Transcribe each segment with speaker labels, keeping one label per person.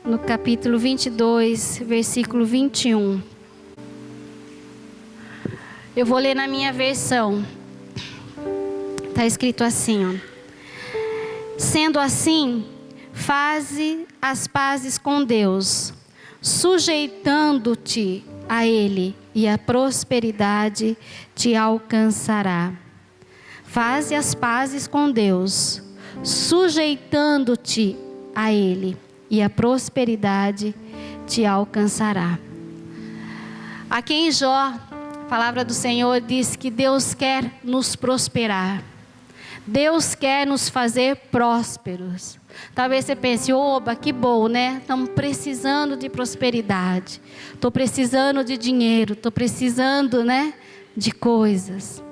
Speaker 1: no capítulo 22, versículo 21. Eu vou ler na minha versão. Está escrito assim, ó. Sendo assim, faze as pazes com Deus, sujeitando-te a Ele, e a prosperidade te alcançará. Faze as pazes com Deus, sujeitando-te a Ele, e a prosperidade te alcançará. Aqui em Jó, a palavra do Senhor diz que Deus quer nos prosperar. Deus quer nos fazer prósperos. Talvez você pense, oba, que bom, né? Estamos precisando de prosperidade. Estou precisando de dinheiro. Estou precisando, né, de coisas.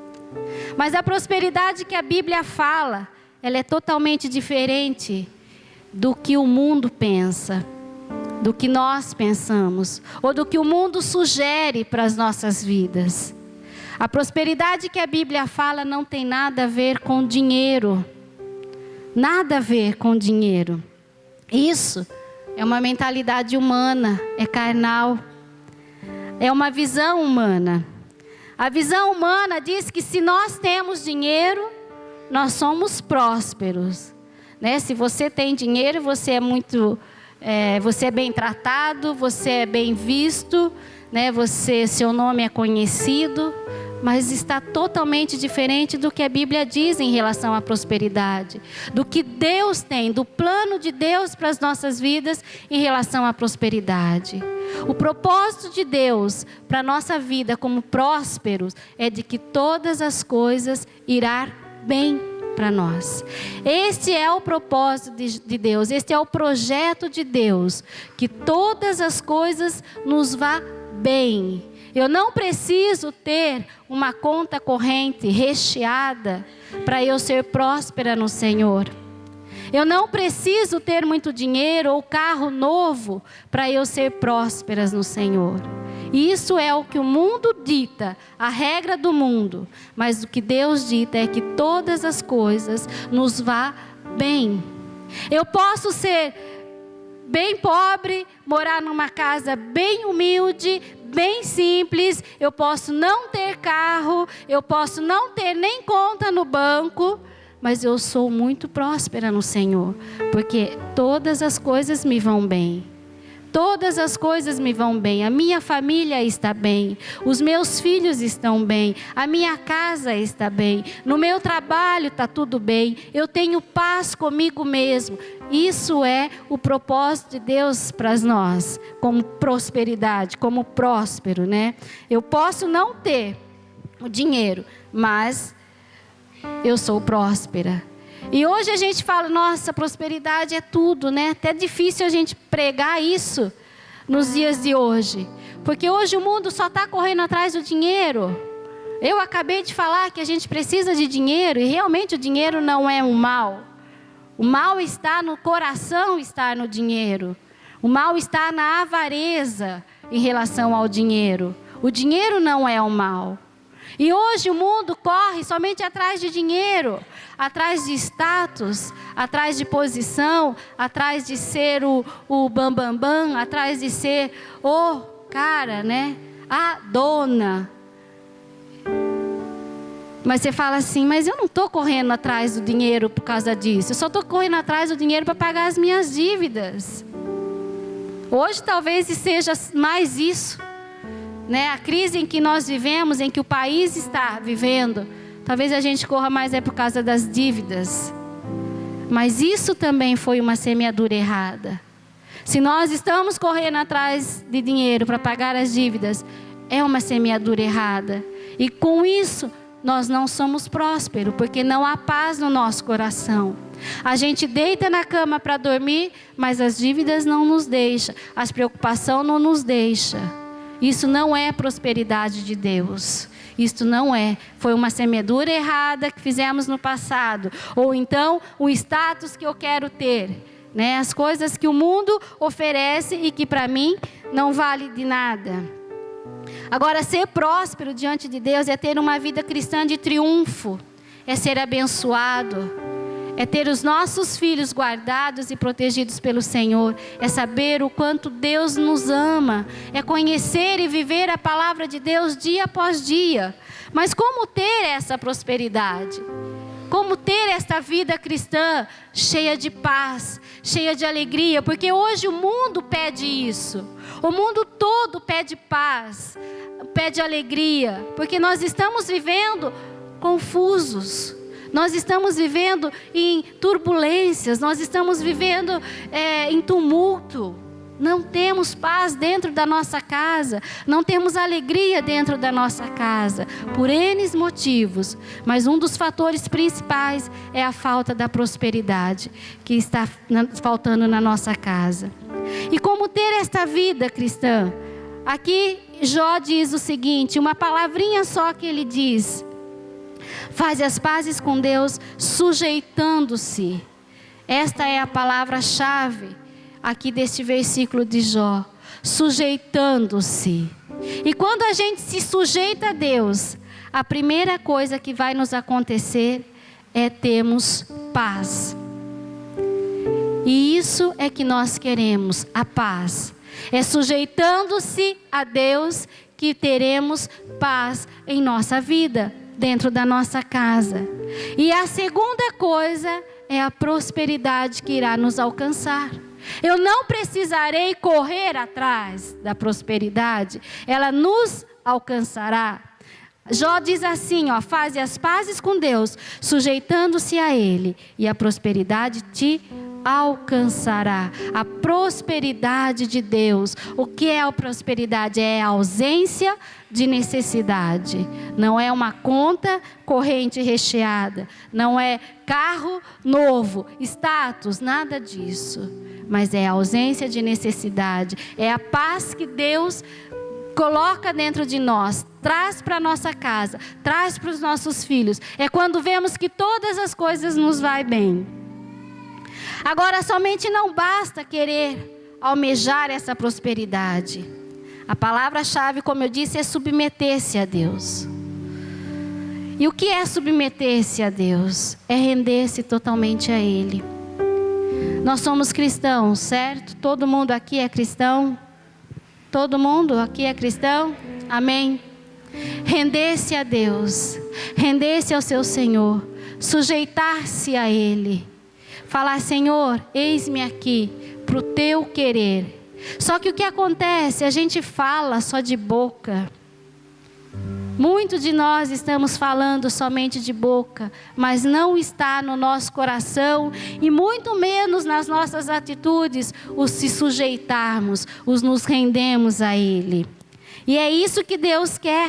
Speaker 1: Mas a prosperidade que a Bíblia fala, ela é totalmente diferente do que o mundo pensa, do que nós pensamos, ou do que o mundo sugere para as nossas vidas. A prosperidade que a Bíblia fala não tem nada a ver com dinheiro. Nada a ver com dinheiro. Isso é uma mentalidade humana, é carnal. É uma visão humana. A visão humana diz que se nós temos dinheiro, nós somos prósperos, né? Se você tem dinheiro, você é bem tratado, você é bem visto, né? Seu nome é conhecido. Mas está totalmente diferente do que a Bíblia diz em relação à prosperidade. Do que Deus tem, do plano de Deus para as nossas vidas em relação à prosperidade. O propósito de Deus para a nossa vida como prósperos é de que todas as coisas irão bem para nós. Este é o propósito de Deus, este é o projeto de Deus. Que todas as coisas nos vá bem. Eu não preciso ter uma conta corrente recheada para eu ser próspera no Senhor. Eu não preciso ter muito dinheiro ou carro novo para eu ser próspera no Senhor. Isso é o que o mundo dita, a regra do mundo. Mas o que Deus dita é que todas as coisas nos vá bem. Eu posso ser bem pobre, morar numa casa bem humilde, bem simples, eu posso não ter carro, eu posso não ter nem conta no banco, mas eu sou muito próspera no Senhor, porque todas as coisas me vão bem. Todas as coisas me vão bem, a minha família está bem, os meus filhos estão bem, a minha casa está bem, no meu trabalho está tudo bem, eu tenho paz comigo mesmo. Isso é o propósito de Deus para nós, como prosperidade, como próspero, né? Eu posso não ter o dinheiro, mas eu sou próspera. E hoje a gente fala, nossa, prosperidade é tudo, né? Até é difícil a gente pregar isso nos dias de hoje. Porque hoje o mundo só está correndo atrás do dinheiro. Eu acabei de falar que a gente precisa de dinheiro e realmente o dinheiro não é um mal. O mal está no coração, está no dinheiro. O mal está na avareza em relação ao dinheiro. O dinheiro não é o mal. E hoje o mundo corre somente atrás de dinheiro, atrás de status, atrás de posição, atrás de ser o bambambam, atrás de ser o cara, né? A dona. Mas você fala assim, mas eu não estou correndo atrás do dinheiro por causa disso. Eu só estou correndo atrás do dinheiro para pagar as minhas dívidas. Hoje talvez seja mais isso. Né? A crise em que nós vivemos, em que o país está vivendo, talvez a gente corra mais por causa das dívidas. Mas isso também foi uma semeadura errada. Se nós estamos correndo atrás de dinheiro para pagar as dívidas, é uma semeadura errada. E com isso, nós não somos prósperos, porque não há paz no nosso coração. A gente deita na cama para dormir, mas as dívidas não nos deixam, as preocupações não nos deixam. Isso não é prosperidade de Deus. Isso não é. Foi uma semeadura errada que fizemos no passado. Ou então, o status que eu quero ter. Né? As coisas que o mundo oferece e que para mim não vale de nada. Agora, ser próspero diante de Deus é ter uma vida cristã de triunfo. É ser abençoado. é ter os nossos filhos guardados e protegidos pelo Senhor, é saber o quanto Deus nos ama, é conhecer e viver a palavra de Deus dia após dia. Mas como ter essa prosperidade? Como ter esta vida cristã cheia de paz, cheia de alegria? Porque hoje o mundo pede isso. O mundo todo pede paz, pede alegria, porque nós estamos vivendo confusos. Nós estamos vivendo em turbulências, nós estamos vivendo em tumulto. Não temos paz dentro da nossa casa, não temos alegria dentro da nossa casa, por N motivos. Mas um dos fatores principais é a falta da prosperidade que está faltando na nossa casa. E como ter esta vida cristã? Aqui Jó diz o seguinte, uma palavrinha só que ele diz: faz as pazes com Deus, sujeitando-se. Esta é a palavra-chave aqui deste versículo de Jó. Sujeitando-se. E quando a gente se sujeita a Deus, a primeira coisa que vai nos acontecer é termos paz. E isso é que nós queremos, a paz. É sujeitando-se a Deus que teremos paz em nossa vida, dentro da nossa casa. E a segunda coisa é a prosperidade que irá nos alcançar. Eu não precisarei correr atrás da prosperidade, ela nos alcançará. Jó diz assim, faze as pazes com Deus, sujeitando-se a Ele, e a prosperidade te alcançará. A prosperidade de Deus. O que é a prosperidade? É a ausência de necessidade. Não é uma conta corrente recheada. Não é carro novo, status, nada disso. Mas é a ausência de necessidade. É a paz que Deus coloca dentro de nós, traz para a nossa casa, traz para os nossos filhos. É quando vemos que todas as coisas nos vai bem. Agora, somente não basta querer almejar essa prosperidade. A palavra-chave, como eu disse, é submeter-se a Deus. E o que é submeter-se a Deus? É render-se totalmente a Ele. Nós somos cristãos, certo? Todo mundo aqui é cristão? Todo mundo aqui é cristão? Amém? Render-se a Deus, render-se ao seu Senhor, sujeitar-se a Ele. Falar, Senhor, eis-me aqui, para o teu querer. Só que o que acontece? A gente fala só de boca. Muitos de nós estamos falando somente de boca, mas não está no nosso coração e muito menos nas nossas atitudes os se sujeitarmos, os nos rendemos a Ele. E é isso que Deus quer.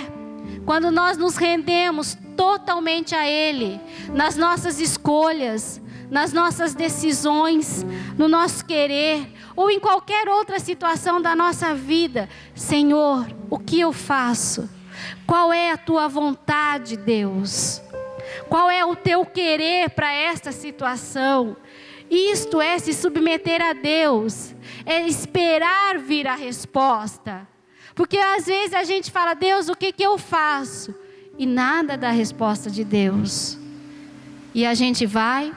Speaker 1: Quando nós nos rendemos totalmente a Ele, nas nossas escolhas, nas nossas decisões, no nosso querer, ou em qualquer outra situação da nossa vida. Senhor, o que eu faço? Qual é a tua vontade, Deus? Qual é o teu querer para esta situação? Isto é se submeter a Deus, é esperar vir a resposta. Porque às vezes a gente fala, Deus, o que eu faço? E nada da resposta de Deus. E a gente vai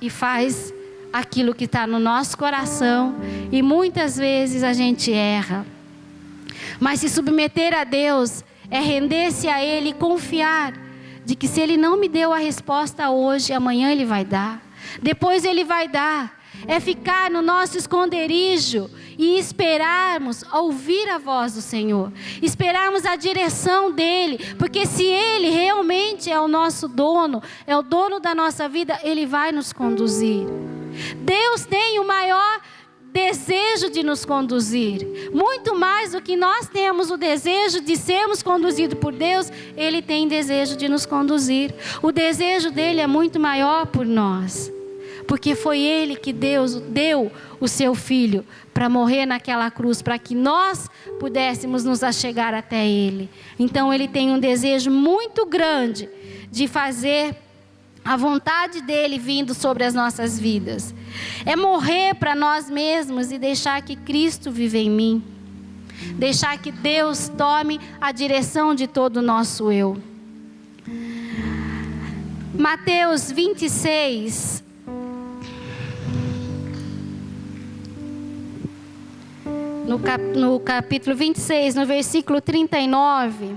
Speaker 1: e faz aquilo que está no nosso coração, e muitas vezes a gente erra. Mas se submeter a Deus é render-se a Ele e confiar de que se Ele não me deu a resposta hoje, amanhã Ele vai dar, depois Ele vai dar. É ficar no nosso esconderijo e esperarmos ouvir a voz do Senhor, esperarmos a direção dEle, porque se Ele realmente é o nosso dono, é o dono da nossa vida, Ele vai nos conduzir. Deus tem o maior desejo de nos conduzir, muito mais do que nós temos o desejo de sermos conduzidos por Deus. Ele tem desejo de nos conduzir. O desejo dele é muito maior por nós, porque foi Ele que Deus deu o seu Filho para morrer naquela cruz, para que nós pudéssemos nos achegar até Ele. Então Ele tem um desejo muito grande de fazer a vontade dEle vindo sobre as nossas vidas. É morrer para nós mesmos e deixar que Cristo viva em mim. Deixar que Deus tome a direção de todo o nosso eu. Mateus 26, no capítulo 26, no versículo 39.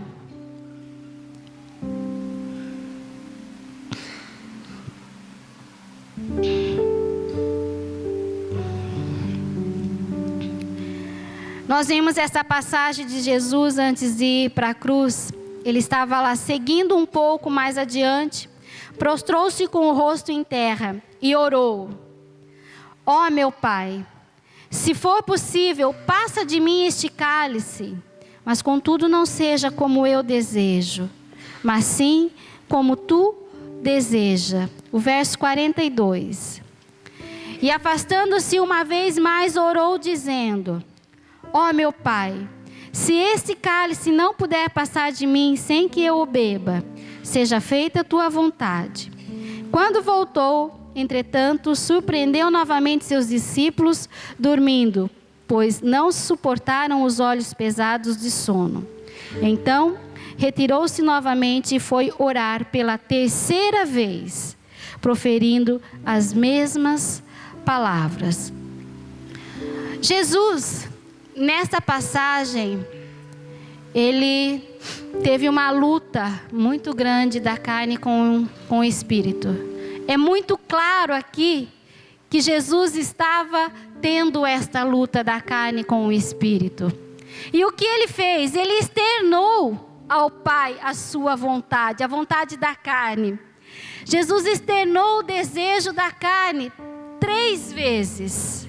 Speaker 1: Nós vimos essa passagem de Jesus antes de ir para a cruz. Ele estava lá seguindo um pouco mais adiante, prostrou-se com o rosto em terra e orou: ó meu Pai, se for possível, passa de mim este cálice, mas contudo não seja como eu desejo, mas sim como tu deseja. O verso 42. E afastando-se uma vez mais, orou dizendo: ó meu Pai, se este cálice não puder passar de mim sem que eu o beba, seja feita a tua vontade. Quando voltou, entretanto, surpreendeu novamente seus discípulos dormindo, pois não suportaram os olhos pesados de sono. Então, retirou-se novamente e foi orar pela terceira vez, proferindo as mesmas palavras. Jesus, nesta passagem, ele teve uma luta muito grande da carne com o Espírito. É muito claro aqui que Jesus estava tendo esta luta da carne com o Espírito. E o que ele fez? Ele externou ao Pai a sua vontade, a vontade da carne. Jesus externou o desejo da carne 3 vezes.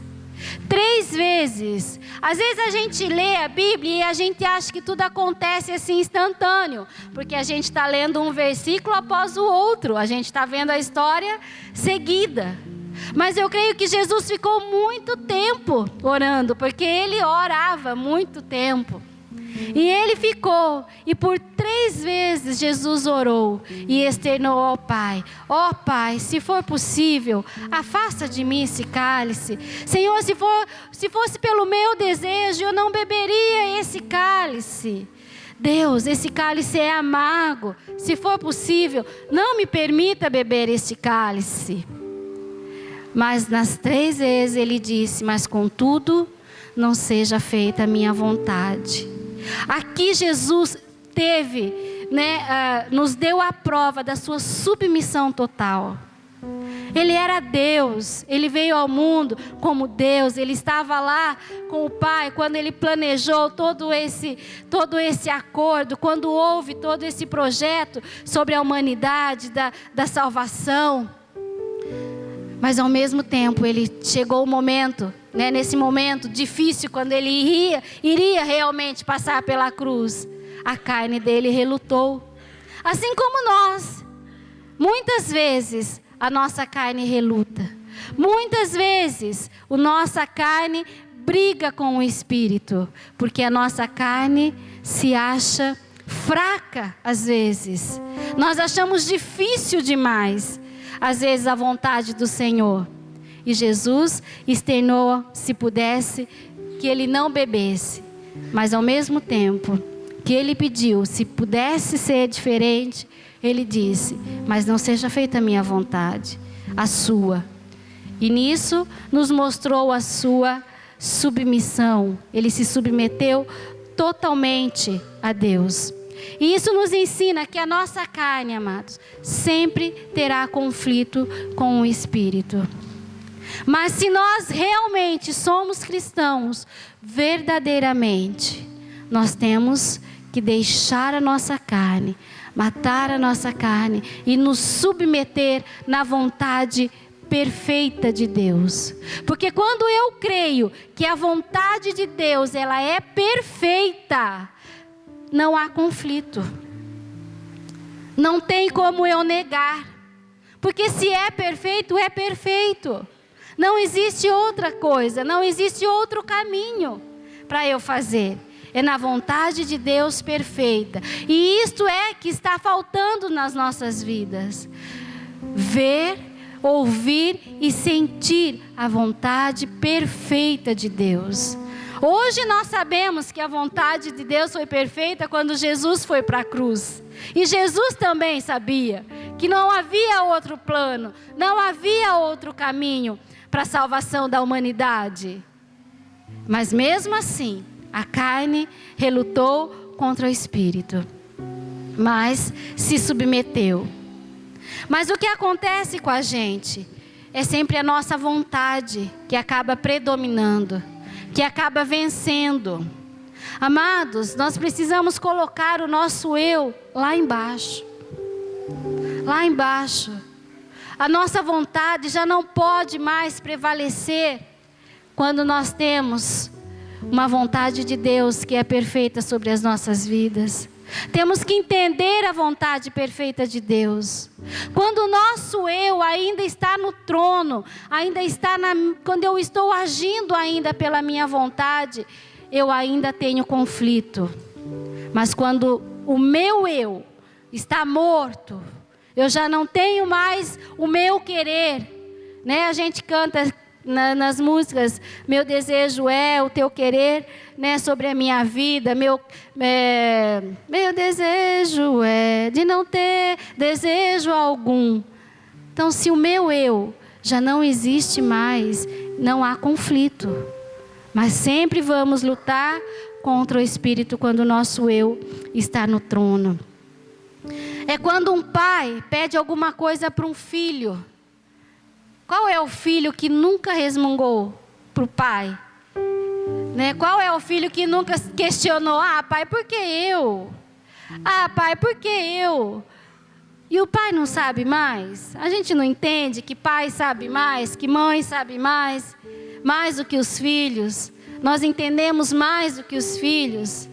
Speaker 1: 3 vezes. Às vezes a gente lê a Bíblia e a gente acha que tudo acontece assim instantâneo, porque a gente está lendo um versículo após o outro, a gente está vendo a história seguida. Mas eu creio que Jesus ficou muito tempo orando, porque ele orava muito tempo. E ele ficou, e por 3 vezes Jesus orou e externou ao Pai: ó Pai, se for possível, afasta de mim esse cálice. Senhor, se fosse pelo meu desejo, eu não beberia esse cálice. Deus, esse cálice é amargo. Se for possível, não me permita beber este cálice. Mas nas 3 vezes ele disse: mas contudo, não seja feita a minha vontade. Aqui Jesus nos deu a prova da sua submissão total. Ele era Deus, ele veio ao mundo como Deus, ele estava lá com o Pai quando ele planejou todo esse acordo, quando houve todo esse projeto sobre a humanidade, da salvação. Mas ao mesmo tempo, ele chegou o momento, nesse momento difícil, quando ele iria realmente passar pela cruz, a carne dele relutou. Assim como nós, muitas vezes a nossa carne reluta. Muitas vezes a nossa carne briga com o Espírito, porque a nossa carne se acha fraca às vezes. Nós achamos difícil demais às vezes a vontade do Senhor. E Jesus externou, se pudesse, que ele não bebesse. Mas ao mesmo tempo que ele pediu, se pudesse ser diferente, ele disse: mas não seja feita a minha vontade, a sua. E nisso nos mostrou a sua submissão. Ele se submeteu totalmente a Deus. E isso nos ensina que a nossa carne, amados, sempre terá conflito com o Espírito. Mas se nós realmente somos cristãos, verdadeiramente, nós temos que deixar a nossa carne, matar a nossa carne e nos submeter na vontade perfeita de Deus. Porque quando eu creio que a vontade de Deus, ela é perfeita, não há conflito. Não tem como eu negar. Porque se é perfeito, é perfeito. Não existe outra coisa, não existe outro caminho para eu fazer. É na vontade de Deus perfeita. E isto é que está faltando nas nossas vidas. Ver, ouvir e sentir a vontade perfeita de Deus. Hoje nós sabemos que a vontade de Deus foi perfeita quando Jesus foi para a cruz. E Jesus também sabia que não havia outro plano, não havia outro caminho para a salvação da humanidade. Mas mesmo assim, a carne relutou contra o espírito, mas se submeteu. Mas o que acontece com a gente é sempre a nossa vontade que acaba predominando, que acaba vencendo. Amados, nós precisamos colocar o nosso eu lá embaixo. Lá embaixo. A nossa vontade já não pode mais prevalecer quando nós temos uma vontade de Deus que é perfeita sobre as nossas vidas. Temos que entender a vontade perfeita de Deus. Quando o nosso eu ainda está no trono, ainda está quando eu estou agindo ainda pela minha vontade, eu ainda tenho conflito. Mas quando o meu eu está morto, eu já não tenho mais o meu querer, né? A gente canta nas músicas, meu desejo é o teu querer, né? Sobre a minha vida, meu desejo é de não ter desejo algum. Então, se o meu eu já não existe mais, não há conflito. Mas sempre vamos lutar contra o espírito quando o nosso eu está no trono. É quando um pai pede alguma coisa para um filho. Qual é o filho que nunca resmungou para o pai? Né? Qual é o filho que nunca questionou? Ah, pai, por que eu? Ah, pai, por que eu? E o pai não sabe mais? A gente não entende que pai sabe mais, que mãe sabe mais do que os filhos. Nós entendemos mais do que os filhos.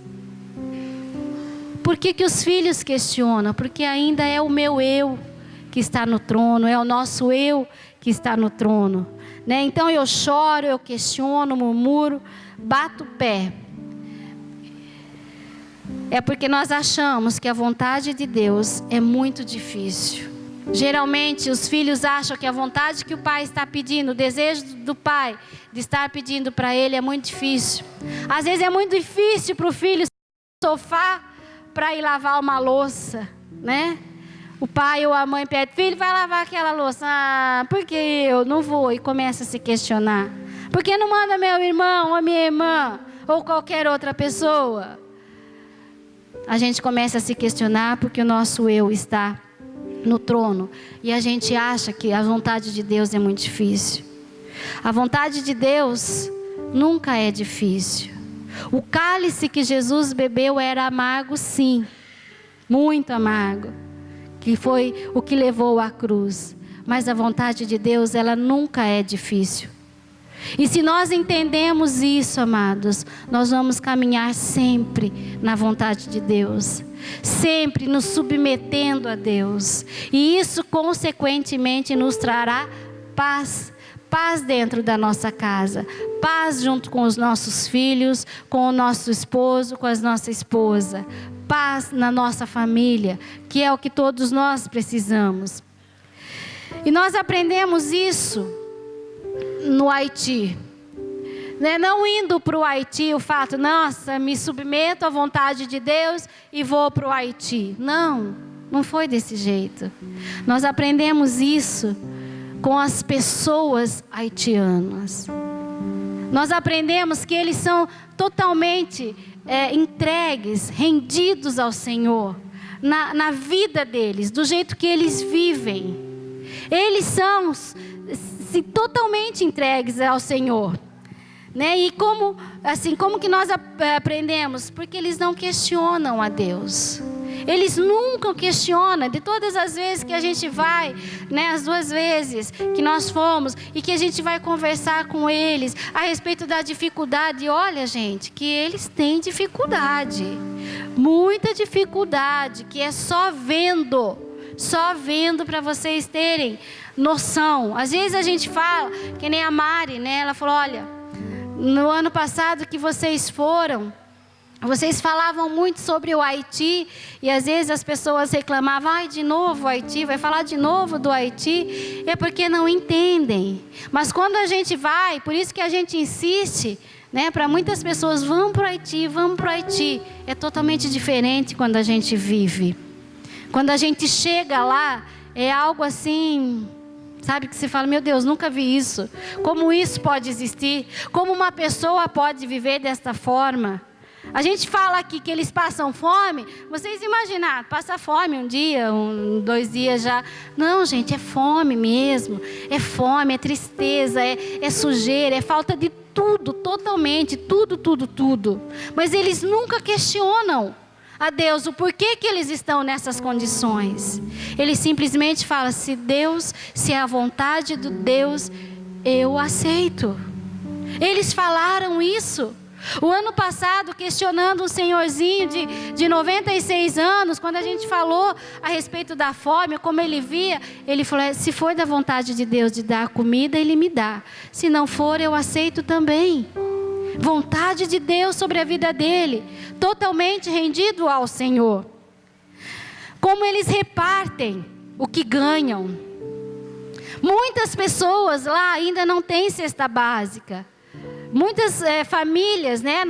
Speaker 1: Por que os filhos questionam? Porque ainda é o meu eu que está no trono, é o nosso eu que está no trono, né? Então eu choro, eu questiono, murmuro, bato o pé. É porque nós achamos que a vontade de Deus é muito difícil. Geralmente os filhos acham que a vontade que o pai está pedindo, o desejo do pai de estar pedindo para ele é muito difícil. Às vezes é muito difícil para o filho sair do sofá para ir lavar uma louça, né? O pai ou a mãe pede, filho, vai lavar aquela louça. Ah, por que eu não vou? E começa a se questionar. Por que não manda meu irmão ou minha irmã ou qualquer outra pessoa? A gente começa a se questionar porque o nosso eu está no trono. E a gente acha que a vontade de Deus é muito difícil. A vontade de Deus nunca é difícil. O cálice que Jesus bebeu era amargo, sim. Muito amargo. Que foi o que levou à cruz. Mas a vontade de Deus, ela nunca é difícil. E se nós entendemos isso, amados, nós vamos caminhar sempre na vontade de Deus. Sempre nos submetendo a Deus. E isso, consequentemente, nos trará paz. Paz dentro da nossa casa. Paz junto com os nossos filhos, com o nosso esposo, com a nossa esposa. Paz na nossa família, que é o que todos nós precisamos. E nós aprendemos isso no Haiti, né? Não indo para o Haiti o fato, nossa, me submeto à vontade de Deus e vou para o Haiti. Não foi desse jeito. Nós aprendemos isso com as pessoas haitianas. Nós aprendemos que eles são totalmente entregues, rendidos ao Senhor, na vida deles, do jeito que eles vivem. Eles são totalmente entregues ao Senhor, né? E como que nós aprendemos? Porque eles não questionam a Deus. Eles nunca questionam. De todas as vezes que a gente vai, né, as 2 vezes que nós fomos e que a gente vai conversar com eles a respeito da dificuldade, olha, gente, que eles têm dificuldade, muita dificuldade, que é só vendo para vocês terem noção. Às vezes a gente fala, que nem a Mari, né? Ela falou, olha, no ano passado que vocês foram, vocês falavam muito sobre o Haiti, e às vezes as pessoas reclamavam, ai, de novo o Haiti, vai falar de novo do Haiti, é porque não entendem. Mas quando a gente vai, por isso que a gente insiste, né, para muitas pessoas, vamos para o Haiti, é totalmente diferente quando a gente vive. Quando a gente chega lá, é algo assim Sabe, que você fala, meu Deus, nunca vi isso. Como isso pode existir? Como uma pessoa pode viver desta forma? A gente fala aqui que eles passam fome. Vocês imaginaram, passa fome um dia, 2 dias já. Não, gente, é fome mesmo. É fome, é tristeza, é sujeira, é falta de tudo, totalmente, tudo. Mas eles nunca questionam a Deus o porquê que eles estão nessas condições. Eles simplesmente falam, se é a vontade de Deus, eu aceito. Eles falaram isso. O ano passado, questionando um senhorzinho de 96 anos, quando a gente falou a respeito da fome, como ele via, ele falou, se for da vontade de Deus de dar comida, Ele me dá. Se não for, eu aceito também. Vontade de Deus sobre a vida dele, totalmente rendido ao Senhor. Como eles repartem o que ganham. Muitas pessoas lá ainda não têm cesta básica. Muitas famílias, né?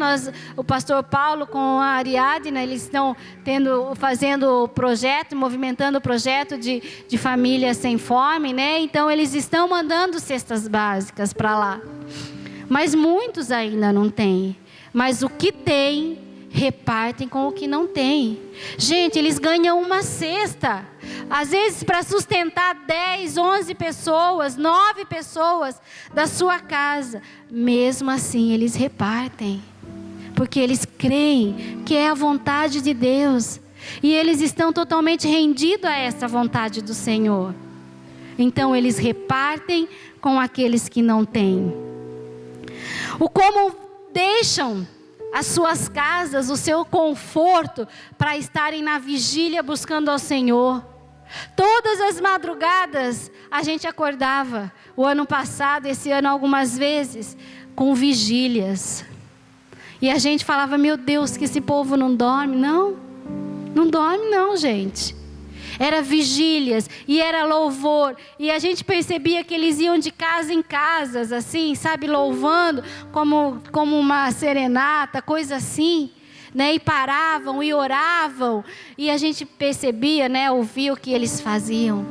Speaker 1: O pastor Paulo com a Ariadna, eles estão fazendo o projeto, movimentando o projeto de famílias sem fome, né? Então eles estão mandando cestas básicas para lá. Mas muitos ainda não têm. Mas o que tem, repartem com o que não tem. Gente, eles ganham uma cesta. Às vezes para sustentar 10, 11 pessoas, 9 pessoas da sua casa. Mesmo assim, eles repartem. Porque eles creem que é a vontade de Deus. E eles estão totalmente rendidos a essa vontade do Senhor. Então eles repartem com aqueles que não têm. O como deixam as suas casas, o seu conforto, para estarem na vigília buscando ao Senhor. Todas as madrugadas a gente acordava, o ano passado, esse ano algumas vezes, com vigílias. E a gente falava, meu Deus, que esse povo não dorme. Não dorme não, gente. Era vigílias e era louvor. E a gente percebia que eles iam de casa em casas, assim, sabe, louvando, como uma serenata, coisa assim. Né, e paravam e oravam. E a gente percebia, né, ouvia o que eles faziam.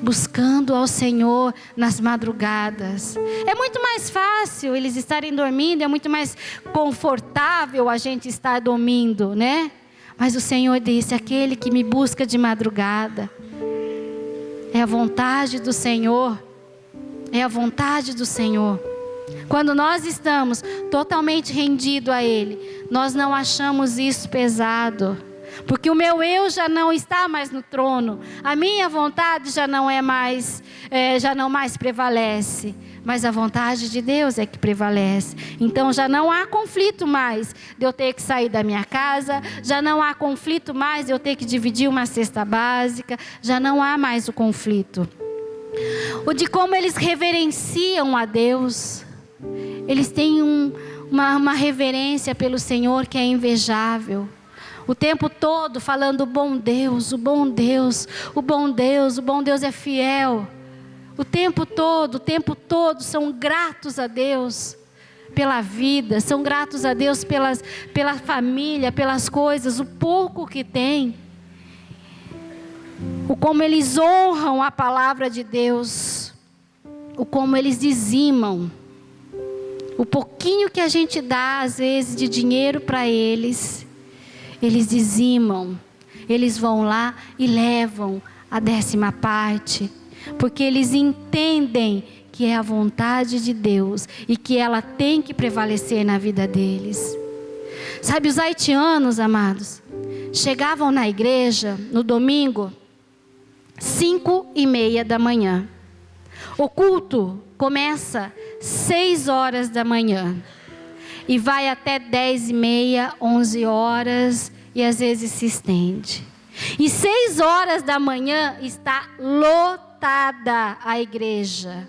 Speaker 1: Buscando ao Senhor nas madrugadas. É muito mais fácil eles estarem dormindo. É muito mais confortável a gente estar dormindo, né? Mas o Senhor disse, aquele que me busca de madrugada. É a vontade do Senhor. É a vontade do Senhor. Quando nós estamos totalmente rendidos a Ele, nós não achamos isso pesado. Porque o meu eu já não está mais no trono. A minha vontade já não mais prevalece. Mas a vontade de Deus é que prevalece. Então já não há conflito mais de eu ter que sair da minha casa. Já não há conflito mais de eu ter que dividir uma cesta básica. Já não há mais o conflito. O de como eles reverenciam a Deus. Eles têm uma reverência pelo Senhor que é invejável. O tempo todo falando o bom Deus, o bom Deus, o bom Deus, o bom Deus é fiel. O tempo todo são gratos a Deus pela vida, são gratos a Deus pela família, pelas coisas, o pouco que tem. O como eles honram a palavra de Deus, o como eles dizimam. O pouquinho que a gente dá, às vezes, de dinheiro para eles dizimam. Eles vão lá e levam a 10ª parte. Porque eles entendem que é a vontade de Deus e que ela tem que prevalecer na vida deles. Sabe, os haitianos, amados, chegavam na igreja no domingo, 5:30 da manhã. O culto começa 6 horas da manhã e vai até 10:30, 11 horas e às vezes se estende. E 6 horas da manhã está lotada a igreja,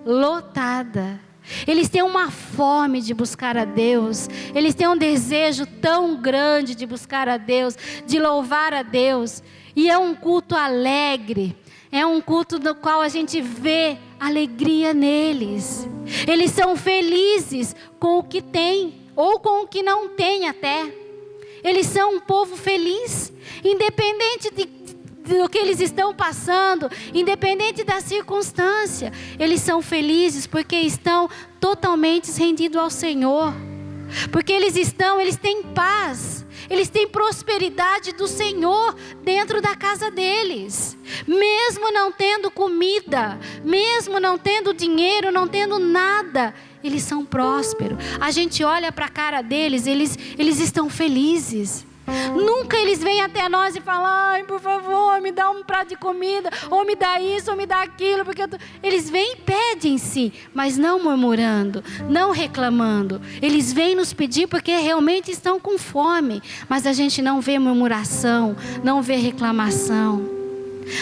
Speaker 1: lotada. Eles têm uma fome de buscar a Deus, eles têm um desejo tão grande de buscar a Deus, de louvar a Deus. E é um culto alegre, é um culto no qual a gente vê alegria neles. Eles são felizes com o que têm, ou com o que não tem até. Eles são um povo feliz, independente do que eles estão passando, independente da circunstância, eles são felizes porque estão totalmente rendidos ao Senhor. Porque eles têm paz, eles têm prosperidade do Senhor dentro da casa deles. Mesmo não tendo comida, mesmo não tendo dinheiro, não tendo nada, eles são prósperos. A gente olha para a cara deles, eles estão felizes. Nunca eles vêm até nós e falam: ai, por favor, me dá um prato de comida, ou me dá isso, ou me dá aquilo, porque eles vêm e pedem sim, mas não murmurando, não reclamando. Eles vêm nos pedir porque realmente estão com fome, mas a gente não vê murmuração, não vê reclamação.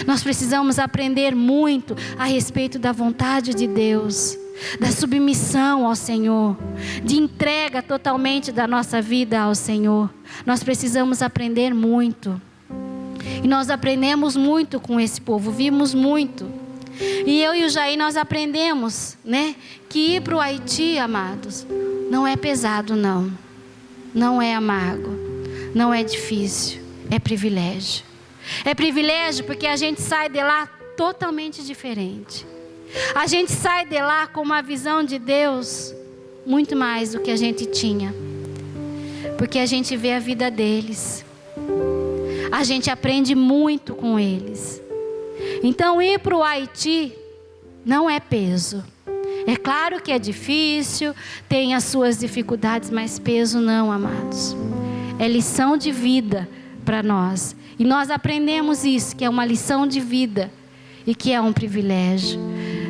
Speaker 1: Nós precisamos aprender muito a respeito da vontade de Deus, da submissão ao Senhor, de entrega totalmente da nossa vida ao Senhor. Nós precisamos aprender muito. E nós aprendemos muito com esse povo, vimos muito. E eu e o Jair, nós aprendemos, né? Que ir para o Haiti, amados, não é pesado não. Não é amargo, não é difícil, é privilégio. É privilégio porque a gente sai de lá totalmente diferente. A gente sai de lá com uma visão de Deus muito mais do que a gente tinha. Porque a gente vê a vida deles. A gente aprende muito com eles. Então ir para o Haiti não é peso. É claro que é difícil, tem as suas dificuldades, mas peso não, amados. É lição de vida para nós. E nós aprendemos isso, que é uma lição de vida e que é um privilégio.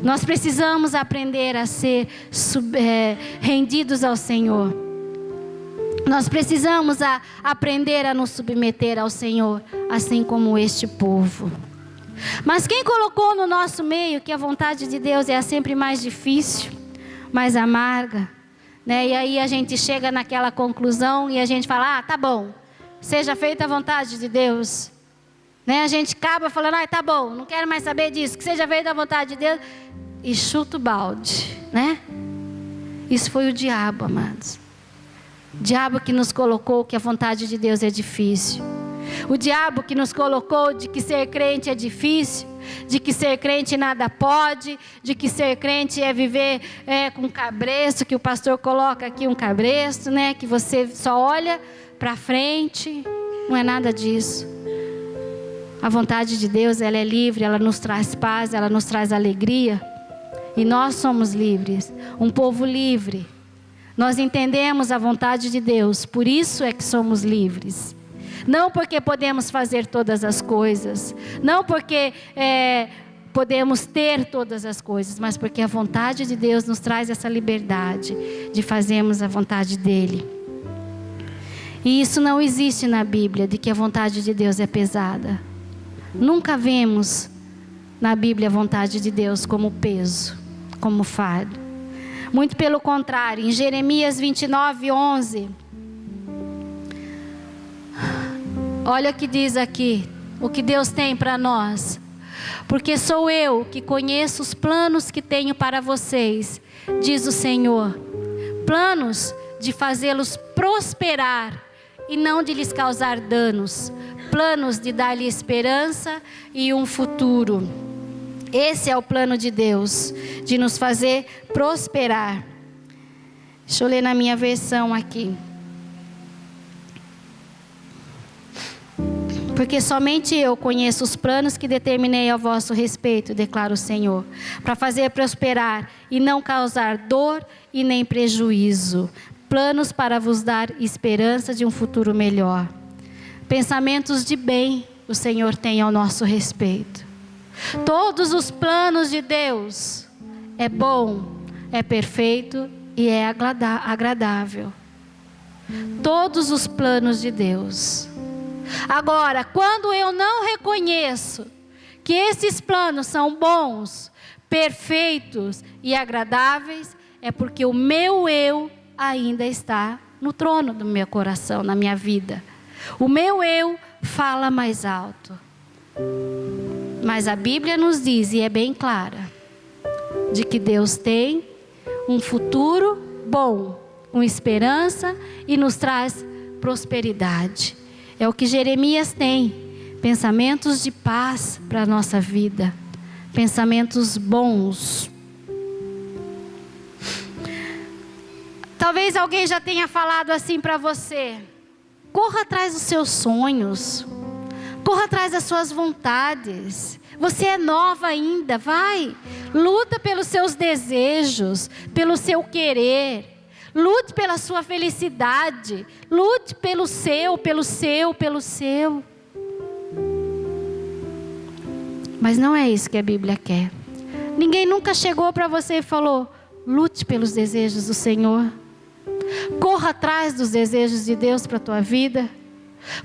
Speaker 1: Nós precisamos aprender a ser rendidos ao Senhor. Nós precisamos aprender a nos submeter ao Senhor, assim como este povo. Mas quem colocou no nosso meio que a vontade de Deus é sempre mais difícil, mais amarga, né? E aí a gente chega naquela conclusão e a gente fala: tá bom, seja feita a vontade de Deus. Né? A gente acaba falando: tá bom, não quero mais saber disso, que seja feita a vontade de Deus. E chuta o balde, né? Isso foi o diabo, amados. O diabo que nos colocou que a vontade de Deus é difícil. O diabo que nos colocou de que ser crente é difícil, de que ser crente nada pode, de que ser crente é viver com cabresto, que o pastor coloca aqui um cabresto, né? Que você só olha para frente. Não é nada disso. A vontade de Deus, ela é livre, ela nos traz paz, ela nos traz alegria. E nós somos livres, um povo livre. Nós entendemos a vontade de Deus, por isso é que somos livres. Não porque podemos fazer todas as coisas, não porque podemos ter todas as coisas, mas porque a vontade de Deus nos traz essa liberdade de fazermos a vontade dEle. E isso não existe na Bíblia, de que a vontade de Deus é pesada. Nunca vemos na Bíblia a vontade de Deus como peso, como fardo. Muito pelo contrário, em Jeremias 29:11, olha o que diz aqui, o que Deus tem para nós. Porque sou eu que conheço os planos que tenho para vocês, diz o Senhor. Planos de fazê-los prosperar e não de lhes causar danos. Planos de dar-lhe esperança e um futuro. Esse é o plano de Deus, de nos fazer prosperar. Deixa eu ler na minha versão aqui. Porque somente eu conheço os planos que determinei a vosso respeito, declara o Senhor, para fazer prosperar e não causar dor e nem prejuízo. Planos para vos dar esperança de um futuro melhor. Pensamentos de bem o Senhor tem ao nosso respeito. Todos os planos de Deus é bom, é perfeito e é agradável. Todos os planos de Deus. Agora, quando eu não reconheço que esses planos são bons, perfeitos e agradáveis, é porque o meu eu ainda está no trono do meu coração, na minha vida. O meu eu fala mais alto. Mas a Bíblia nos diz, e é bem clara, de que Deus tem um futuro bom, uma esperança e nos traz prosperidade. É o que Jeremias tem. pensamentos de paz para a nossa vida, pensamentos bons. Talvez alguém já tenha falado assim para você: corra atrás dos seus sonhos, corra atrás das suas vontades. Você é nova ainda, vai. Luta pelos seus desejos, pelo seu querer. Lute pela sua felicidade. Lute pelo seu. Mas não é isso que a Bíblia quer. Ninguém nunca chegou para você e falou: lute pelos desejos do Senhor. Corra atrás dos desejos de Deus para a tua vida.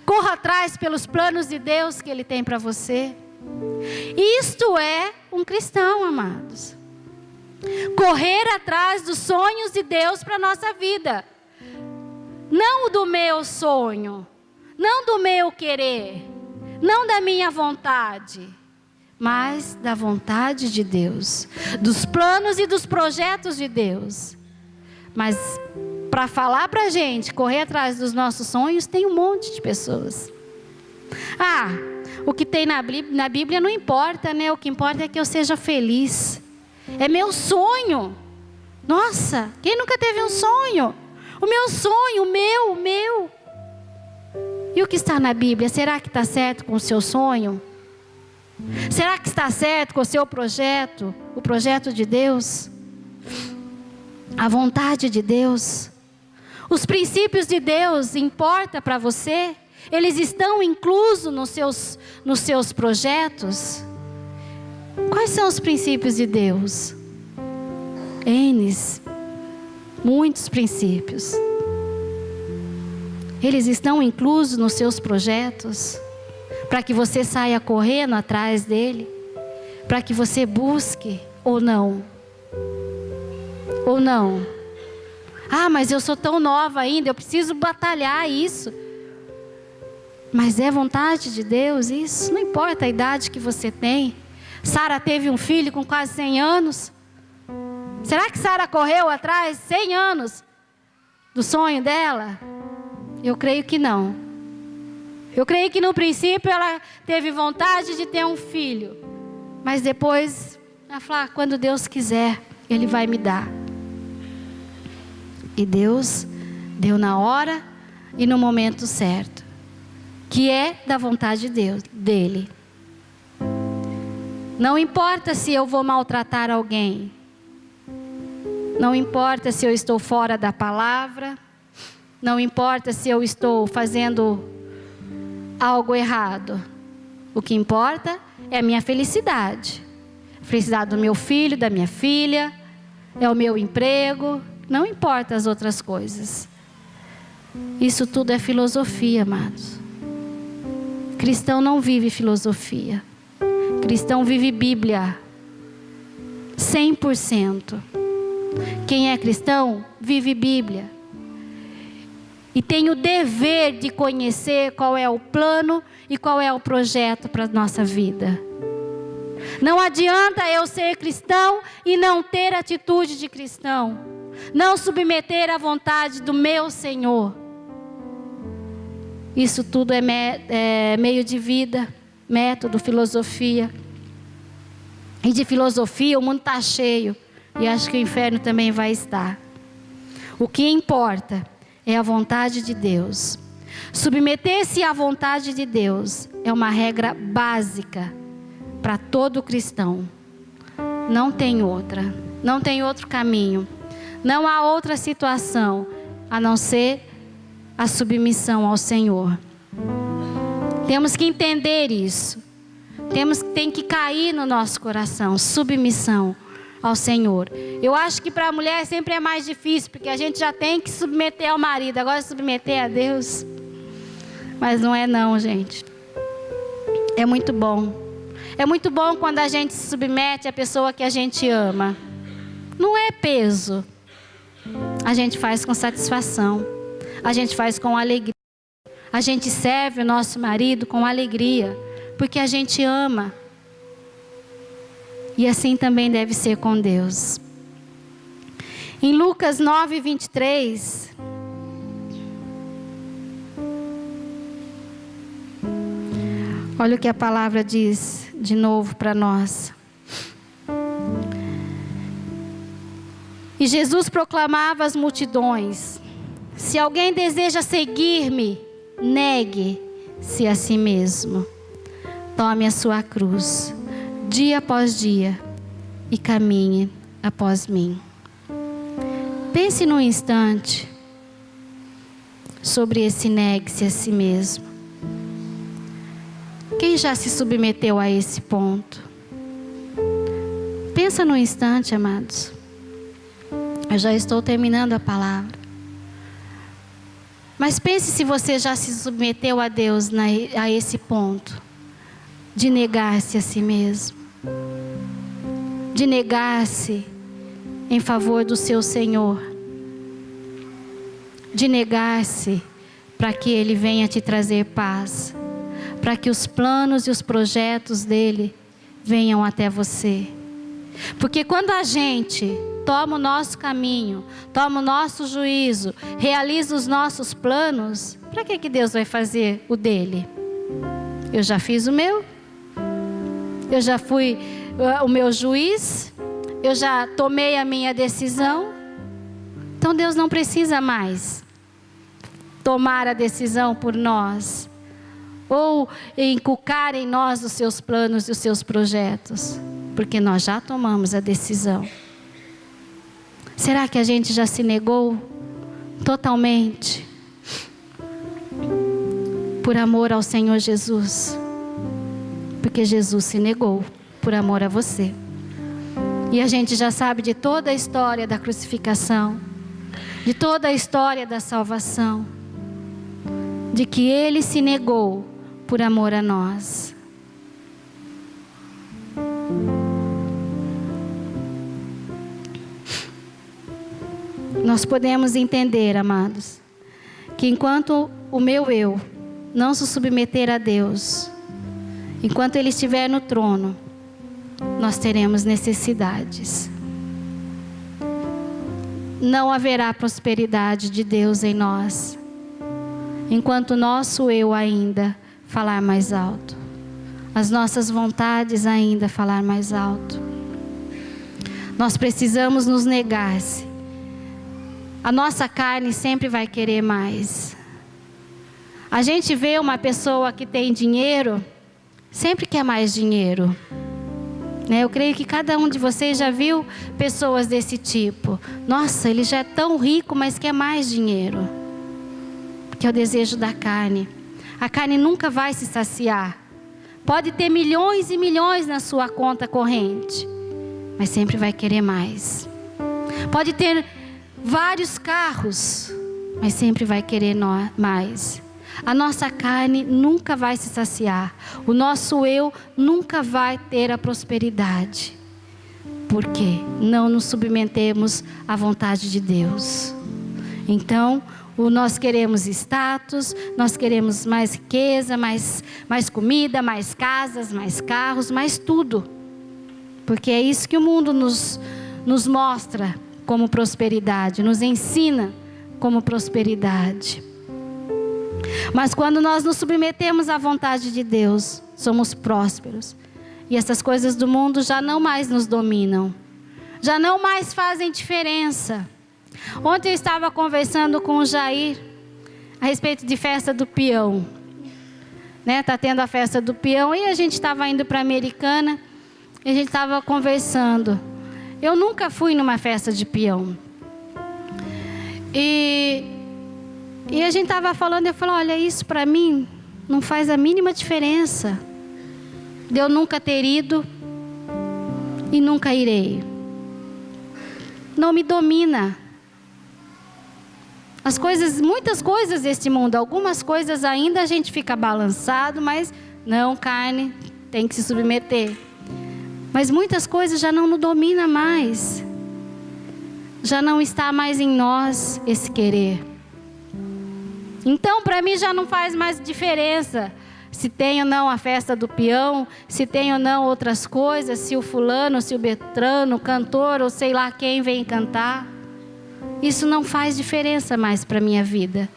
Speaker 1: Corra atrás pelos planos de Deus que Ele tem para você. Isto é um cristão, amados. Correr atrás dos sonhos de Deus para a nossa vida. Não do meu sonho, não do meu querer, não da minha vontade, mas da vontade de Deus, dos planos e dos projetos de Deus. Mas para falar para a gente correr atrás dos nossos sonhos, tem um monte de pessoas. O que tem na Bíblia não importa, né? O que importa é que eu seja feliz. É meu sonho. Nossa, quem nunca teve um sonho? O meu sonho, o meu. E o que está na Bíblia? Será que está certo com o seu sonho? Será que está certo com o seu projeto? O projeto de Deus? A vontade de Deus? Os princípios de Deus importam para você? Eles estão inclusos nos seus projetos? Quais são os princípios de Deus? Muitos princípios. Eles estão inclusos nos seus projetos? Para que você saia correndo atrás dele? Para que você busque ou não? Ou não? Mas eu sou tão nova ainda, eu preciso batalhar isso. Mas é vontade de Deus isso? Não importa a idade que você tem. Sara teve um filho com quase 100 anos. Será que Sara correu atrás 100 anos do sonho dela? Eu creio que não. Eu creio que no princípio ela teve vontade de ter um filho. Mas depois ela falou: quando Deus quiser, Ele vai me dar. E Deus deu na hora e no momento certo, que é da vontade dele. Não importa se eu vou maltratar alguém. Não importa se eu estou fora da palavra. Não importa se eu estou fazendo algo errado. O que importa é a minha felicidade. A felicidade do meu filho, da minha filha. É o meu emprego. Não importa as outras coisas. Isso tudo é filosofia, amados. Cristão não vive filosofia. Cristão vive Bíblia. 100%. Quem é cristão vive Bíblia. E tem o dever de conhecer qual é o plano e qual é o projeto para a nossa vida. Não adianta eu ser cristão e não ter atitude de cristão. Não submeter à vontade do meu Senhor. Isso tudo é meio de vida, método, filosofia. E de filosofia o mundo está cheio. E acho que o inferno também vai estar. O que importa é a vontade de Deus. Submeter-se à vontade de Deus é uma regra básica para todo cristão. Não tem outra. Não tem outro caminho. Não há outra situação a não ser a submissão ao Senhor. Temos que entender isso. Tem que cair no nosso coração. Submissão ao Senhor. Eu acho que para a mulher sempre é mais difícil, porque a gente já tem que submeter ao marido. Agora submeter a Deus. Mas não é não, gente. É muito bom. É muito bom quando a gente se submete à pessoa que a gente ama. Não é peso. A gente faz com satisfação. A gente faz com alegria. A gente serve o nosso marido com alegria, porque a gente ama. E assim também deve ser com Deus. Em Lucas 9:23, Olha o que a palavra diz de novo para nós. E Jesus proclamava às multidões: se alguém deseja seguir-me, negue-se a si mesmo. Tome a sua cruz, dia após dia, e caminhe após mim. Pense num instante sobre esse negue-se a si mesmo. Quem já se submeteu a esse ponto? Pensa num instante, amados. Eu já estou terminando a palavra. Mas pense se você já se submeteu a Deus a esse ponto de negar-se a si mesmo, de negar-se em favor do seu Senhor, de negar-se para que Ele venha te trazer paz, para que os planos e os projetos dEle venham até você. Porque quando a gente toma o nosso caminho, toma o nosso juízo, realiza os nossos planos, para que Deus vai fazer o dele? Eu já fiz o meu, eu já fui o meu juiz, eu já tomei a minha decisão, então Deus não precisa mais tomar a decisão por nós, ou inculcar em nós os seus planos e os seus projetos, porque nós já tomamos a decisão. Será que a gente já se negou totalmente por amor ao Senhor Jesus? Porque Jesus se negou por amor a você. E a gente já sabe de toda a história da crucificação, de toda a história da salvação, de que Ele se negou por amor a nós. Nós podemos entender, amados, que enquanto o meu eu não se submeter a Deus, enquanto Ele estiver no trono, nós teremos necessidades. Não haverá prosperidade de Deus em nós, enquanto o nosso eu ainda falar mais alto, as nossas vontades ainda falar mais alto. Nós precisamos nos negar-se. A nossa carne sempre vai querer mais. A gente vê uma pessoa que tem dinheiro, sempre quer mais dinheiro. Eu creio que cada um de vocês já viu pessoas desse tipo. Nossa, ele já é tão rico, mas quer mais dinheiro. Porque é o desejo da carne. A carne nunca vai se saciar. Pode ter milhões e milhões na sua conta corrente, mas sempre vai querer mais. Pode ter vários carros, mas sempre vai querer mais. A nossa carne nunca vai se saciar. O nosso eu nunca vai ter a prosperidade. Porque não nos submetemos à vontade de Deus. Então, nós queremos status, nós queremos mais riqueza, mais comida, mais casas, mais carros, mais tudo. Porque é isso que o mundo nos mostra como prosperidade, nos ensina como prosperidade. Mas quando nós nos submetemos à vontade de Deus, somos prósperos. E essas coisas do mundo já não mais nos dominam. Já não mais fazem diferença. Ontem eu estava conversando com o Jair a respeito de festa do peão. Está tendo a festa do peão e a gente estava indo para a Americana e a gente estava conversando. Eu nunca fui numa festa de peão. E a gente estava falando, eu falei, olha, isso para mim não faz a mínima diferença. De eu nunca ter ido e nunca irei. Não me domina. Muitas coisas deste mundo, algumas coisas ainda a gente fica balançado, mas não, carne, tem que se submeter. Mas muitas coisas já não nos domina mais. Já não está mais em nós esse querer. Então, para mim já não faz mais diferença se tem ou não a festa do peão, se tem ou não outras coisas, se o fulano, se o Beltrano, o cantor ou sei lá quem vem cantar. Isso não faz diferença mais para a minha vida.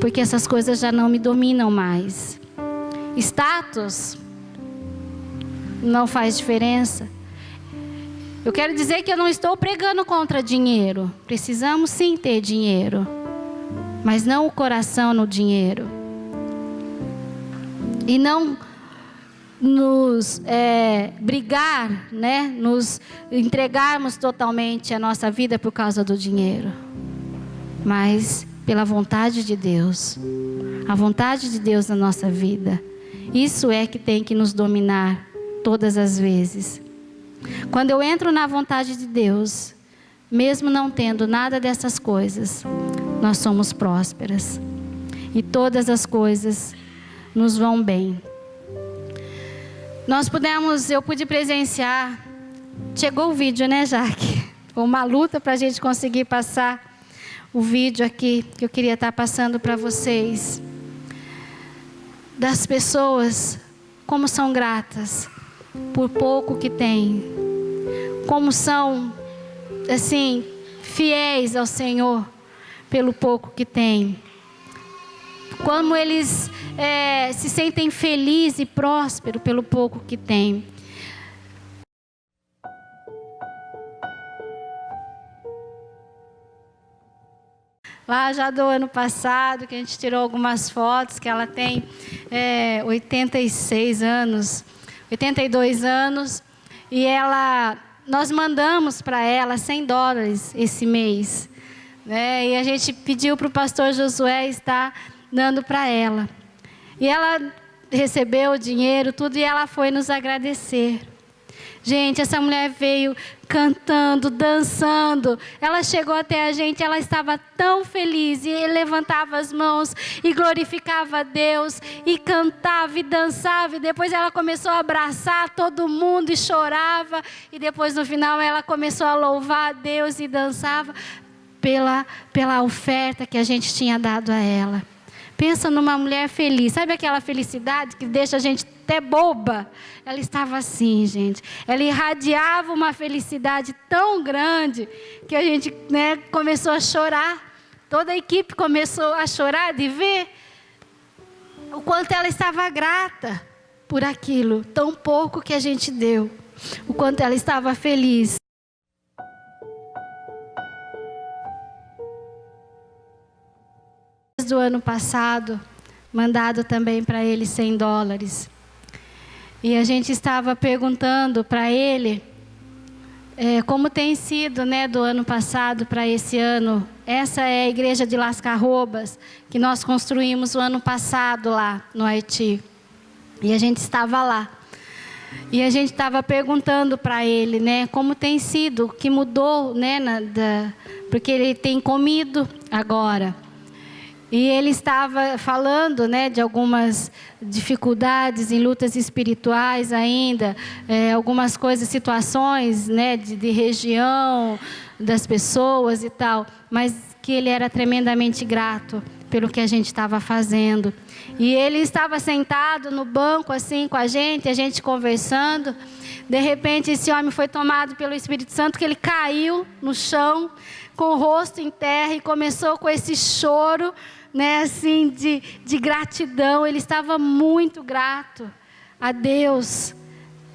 Speaker 1: Porque essas coisas já não me dominam mais. status, não faz diferença. Eu quero dizer que eu não estou pregando contra dinheiro. Precisamos sim ter dinheiro, mas não o coração no dinheiro. E não nos brigar, né? Nos entregarmos totalmente a nossa vida por causa do dinheiro, mas pela vontade de Deus. A vontade de Deus na nossa vida. Isso é que tem que nos dominar todas as vezes. Quando eu entro na vontade de Deus, mesmo não tendo nada dessas coisas, nós somos prósperas. E todas as coisas nos vão bem. Eu pude presenciar. Chegou o vídeo, né, Jaque? Foi uma luta para a gente conseguir passar o vídeo aqui, que eu queria estar passando para vocês. Das pessoas, como são gratas por pouco que têm. Como são, assim, fiéis ao Senhor pelo pouco que têm. Como eles se sentem felizes e prósperos pelo pouco que têm. Lá já do ano passado, que a gente tirou algumas fotos, que ela tem 82 anos, e nós mandamos para ela $100 esse mês, né? E a gente pediu para o pastor Josué estar dando para ela. E ela recebeu o dinheiro, tudo, e ela foi nos agradecer. Gente, essa mulher veio cantando, dançando. Ela chegou até a gente, ela estava tão feliz. E levantava as mãos e glorificava a Deus. E cantava e dançava. E depois ela começou a abraçar todo mundo e chorava. E depois no final ela começou a louvar a Deus e dançava pela oferta que a gente tinha dado a ela. Pensa numa mulher feliz. Sabe aquela felicidade que deixa a gente até boba? Ela estava assim, gente. Ela irradiava uma felicidade tão grande que a gente, né, começou a chorar. Toda a equipe começou a chorar de ver o quanto ela estava grata por aquilo, tão pouco que a gente deu. O quanto ela estava feliz. Do ano passado, mandado também para ele $100. E a gente estava perguntando para ele como tem sido, né, do ano passado para esse ano. Essa é a igreja de Las Carrobas, que nós construímos o ano passado lá no Haiti. E a gente estava lá. E a gente estava perguntando para ele, né, como tem sido, o que mudou, né, porque ele tem comido agora. E ele estava falando, né, de algumas dificuldades em lutas espirituais ainda, algumas coisas, situações, né, de região, das pessoas e tal, mas que ele era tremendamente grato pelo que a gente estava fazendo. E ele estava sentado no banco assim com a gente conversando. De repente esse homem foi tomado pelo Espírito Santo, que ele caiu no chão com o rosto em terra e começou com esse choro, né, assim, de gratidão. Ele estava muito grato a Deus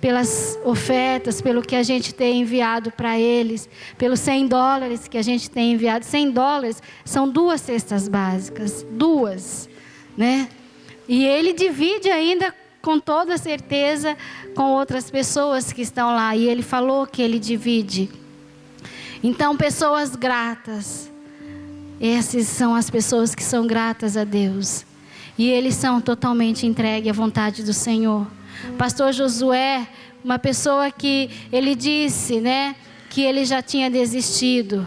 Speaker 1: pelas ofertas, pelo que a gente tem enviado para eles, pelos $100 que a gente tem enviado. $100 são 2 cestas básicas, 2, né? E ele divide ainda, com toda certeza, com outras pessoas que estão lá. E ele falou que ele divide. Então, pessoas gratas. Essas são as pessoas que são gratas a Deus. E eles são totalmente entregues à vontade do Senhor. Pastor Josué, uma pessoa que ele disse, né, que ele já tinha desistido.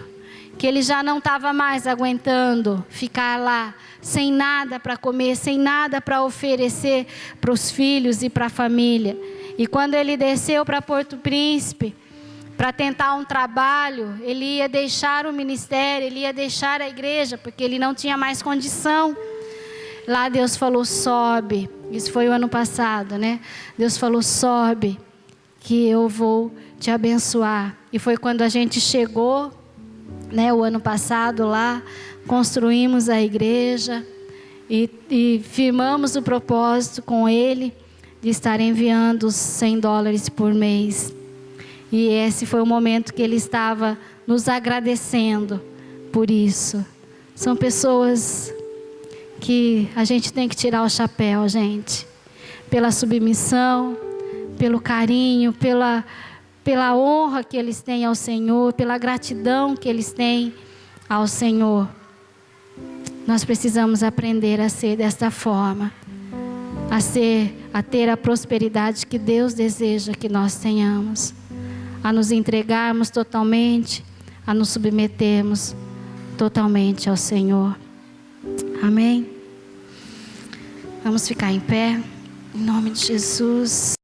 Speaker 1: Que ele já não estava mais aguentando ficar lá, sem nada para comer, sem nada para oferecer para os filhos e para a família. E quando ele desceu para Porto Príncipe, para tentar um trabalho, ele ia deixar o ministério, ele ia deixar a igreja, porque ele não tinha mais condição. Lá Deus falou, sobe. Isso foi o ano passado, né? Deus falou, sobe, que eu vou te abençoar. E foi quando a gente chegou, né, o ano passado lá, construímos a igreja. e firmamos o propósito com ele de estar enviando os $100 por mês. E esse foi o momento que ele estava nos agradecendo por isso. São pessoas que a gente tem que tirar o chapéu, gente, pela submissão, pelo carinho, pela honra que eles têm ao Senhor, pela gratidão que eles têm ao Senhor. Nós precisamos aprender a ser desta forma, a ter a prosperidade que Deus deseja que nós tenhamos, a nos entregarmos totalmente, a nos submetermos totalmente ao Senhor. Amém? Vamos ficar em pé, em nome de Jesus.